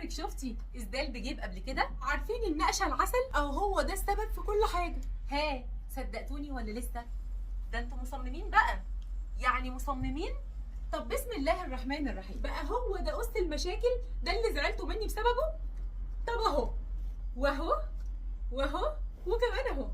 عمرك شفتي اسدال بجيب قبل كده؟ عارفين النقشه العسل؟ او هو ده السبب في كل حاجه. ها صدقتوني ولا لسه؟ ده انتوا مصممين بقى، يعني مصممين. طب بسم الله الرحمن الرحيم، بقى هو ده أس المشاكل؟ ده اللي زعلتوا مني بسببه؟ طب اهو واهو واهو وكمان اهو.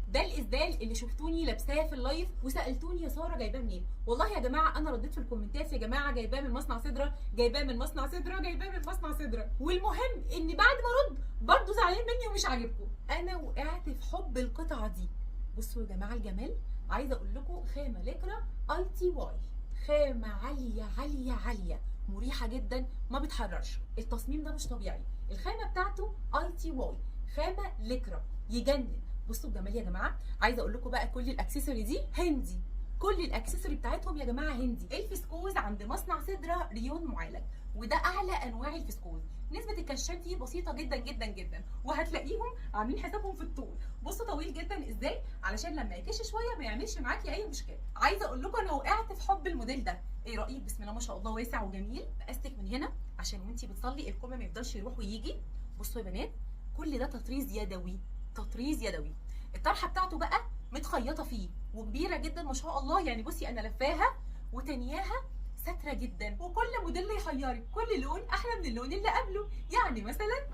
ده الاسدال اللي شفتوني لابساه في اللايف وسالتوني يا ساره جايباه منين. والله يا جماعه انا رديت في الكومنتات يا جماعه جايباه من مصنع سدره، جايباه من مصنع سدره، جايباه من مصنع سدره. والمهم ان بعد ما ارد برضه زعلانين مني ومش عاجبكم. انا وقعت في حب القطعه دي. بصوا يا جماعه الجمال، عايزه اقول لكم خامه ليكرا اي تي واي، خامه عاليه عاليه عاليه، مريحه جدا، ما بتحررش. التصميم ده مش طبيعي. الخامه بتاعته اي تي واي، خامه ليكرا، يجنن. بصوا الجمال يا جماعه، عايزه اقول لكم بقى كل الاكسسوري دي هندي، كل الاكسسوري بتاعتهم يا جماعه هندي. الفسكوز عند مصنع سدره ريون معالج، وده اعلى انواع الفسكوز. نسبه الكشات فيه بسيطه جدا جدا جدا، وهتلاقيهم عاملين حسابهم في الطول. بصوا طويل جدا ازاي علشان لما يكش شويه ما يعملش معاكي اي مشكله. عايزه اقول لكم انا وقعت في حب الموديل ده. ايه رايك؟ بسم الله ما شاء الله، واسع وجميل. بقاستك من هنا عشان وانتي بتصلي الكم ما يفضلش يروح ويجي. بصوا يا بنات، كل ده تطريز يدوي، تطريز يدوي. الطرحه بتاعته بقى متخيطه فيه وكبيره جدا ما شاء الله. يعني بصي انا لفاها وتانياها ساتره جدا، وكل موديل يحيرك، كل لون احلى من اللون اللي قبله. يعني مثلا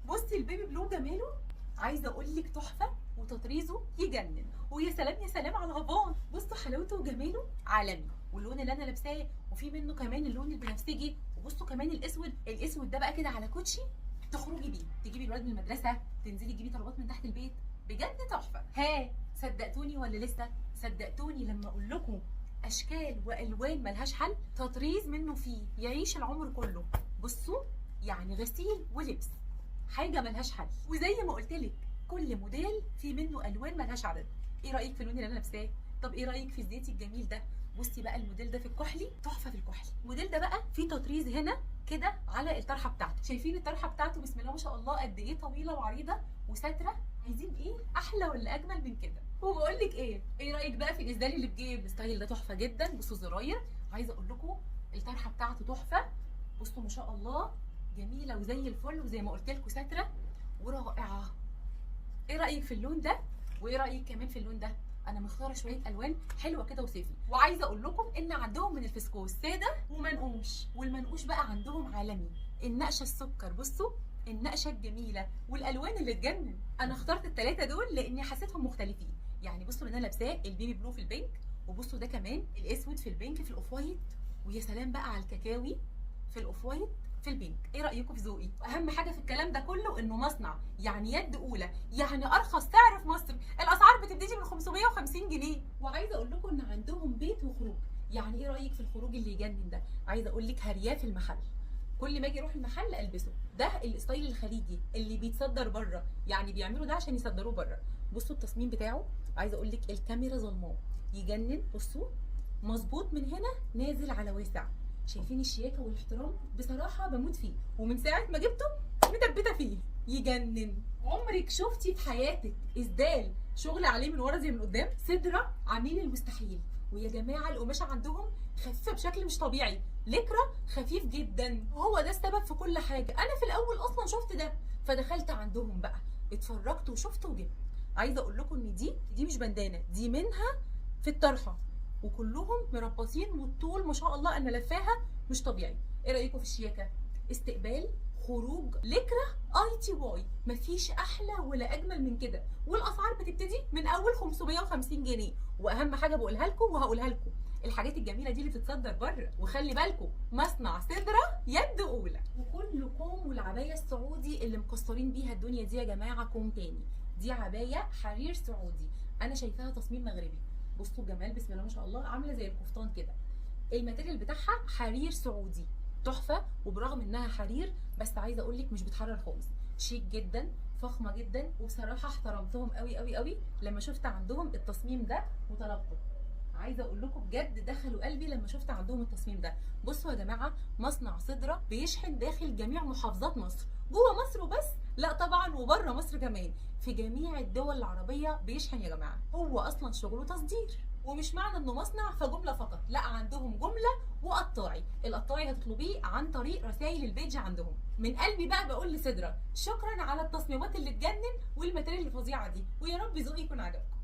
بصي البيبي بلو جماله، عايزه اقول لك تحفه، وتطريزه يجنن. ويا سلام يا سلام على هافان، بصوا حلاوته وجماله عالمي. واللون اللي انا لابساه وفي منه كمان اللون البنفسجي، وبصوا كمان الاسود. الاسود ده بقى كده على كوتشي تخرجي بيه، تجيبي الولاد من المدرسه، تنزلي تجيبي طلبات من تحت البيت، بجد تحفه. ها صدقتوني ولا لسه؟ صدقتوني لما اقول لكم اشكال والوان ملهاش حل، تطريز منه فيه يعيش العمر كله. بصوا يعني غسيل ولبس، حاجه ملهاش حل. وزي ما قلت لك كل موديل في منه الوان ملهاش عدد. ايه رايك في اللون اللي انا لابساه؟ طب ايه رايك في الزيتي الجميل ده؟ بصي بقى الموديل ده في الكحلي تحفه. في الكحلي الموديل ده بقى فيه تطريز هنا كده على الطرحه بتاعته. شايفين الطرحه بتاعته بسم الله ما شاء الله قد ايه طويله وعريضه وساتره. عايزين ايه احلى ولا اجمل من كده؟ وبقول لك ايه رايك بقى في الاسدال اللي بجيب؟ الستايل ده تحفه جدا. بصوا الزراير، عايزه اقول لكم الطرحه بتاعته تحفه. بصوا ما شاء الله جميله وزي الفل، وزي ما قلت لكم ساتره ورائعه. ايه رايك في اللون ده؟ وايه رايك كمان في اللون ده؟ انا مختاره شويه الوان حلوه كده وصيفي. وعايزه اقول لكم ان عندهم من الفسكوس ساده ومنقوش، والمنقوش بقى عندهم عالمي. النقشه السكر، بصوا النقشه الجميله والالوان اللي تجنن. انا اخترت الثلاثه دول لاني حسيتهم مختلفين. يعني بصوا اللي انا لابساه البيبي بلو في البينك، وبصوا ده كمان الاسود في البينك في الاوف وايت، ويا سلام بقى على الكاكاوي في الاوف وايت في البينك. ايه رايكم في ذوقي؟ اهم حاجه في الكلام ده كله انه مصنع، يعني يد اولى، يعني ارخص سعر في مصر. الاسعار بتبتدي من 550 جنيه. وعايزه اقول لكم ان عندهم بيت وخروج. يعني ايه رايك في الخروج اللي يجنن ده؟ عايزه اقول لك هرياه في المحل، كل ما اجي اروح المحل البسه. ده الستايل الخليجي اللي بيتصدر بره، يعني بيعملوا ده عشان يصدروه بره. بصوا التصميم بتاعه، عايزه اقول لك الكاميرا ظلماه يجنن. بصوا مظبوط من هنا نازل على واسع. شايفين الشياكه والاحترام؟ بصراحه بموت فيه، ومن ساعه ما جبته متبته فيه، يجنن. عمرك شفتي في حياتك اسدال شغل عليه من ورا زي من قدام؟ سدره عاملين المستحيل. ويا جماعه القماشه عندهم خفيفه بشكل مش طبيعي، لكرة خفيف جدا، وهو ده السبب في كل حاجه. انا في الاول اصلا شفت ده فدخلت عندهم بقى اتفرجت وشفت وجبت. عايزه اقول لكم ان دي مش بندانه، دي منها في الطرحه، وكلهم مربطين والطول ما شاء الله انا لفاها مش طبيعي. ايه رايكم في الشياكه؟ استقبال خروج لكرة اي تي واي، مفيش احلى ولا اجمل من كده. والاسعار بتبتدي من اول 550 جنيه. واهم حاجه بقولها لكم وهقولها لكم، الحاجات الجميله دي اللي بتتصدر بره. وخلي بالكم مصنع سدره يد اولى. وكل كوم، والعبايه السعودي اللي مكسرين بيها الدنيا دي يا جماعه كوم تاني. دي عبايه حرير سعودي، انا شايفاها تصميم مغربي. بصوا الجمال بسم الله ما شاء الله، عامله زي القفطان كده. الماتيريال بتاعها حرير سعودي تحفه. وبرغم انها حرير بس عايزه اقول لك مش بتحرر خالص، شيك جدا، فخمه جدا. وبصراحه احترمتهم قوي قوي قوي لما شفت عندهم التصميم ده وطلبته. عايزه اقول لكم بجد دخلوا قلبي لما شفت عندهم التصميم ده. بصوا يا جماعه مصنع سدره بيشحن داخل جميع محافظات مصر، جوه مصر وبس لا طبعا، وبره مصر كمان، في جميع الدول العربيه بيشحن يا جماعه. هو اصلا شغله تصدير. ومش معنى انه مصنع فجمله فقط، لا عندهم جمله وقطاعي. القطاعي هتطلبيه عن طريق رسائل البيج عندهم. من قلبي بقى بقول لسدرة شكرا على التصميمات اللي تجنن والماتيريال الفظيعه دي، ويا رب ذوقي يكون عجبكم.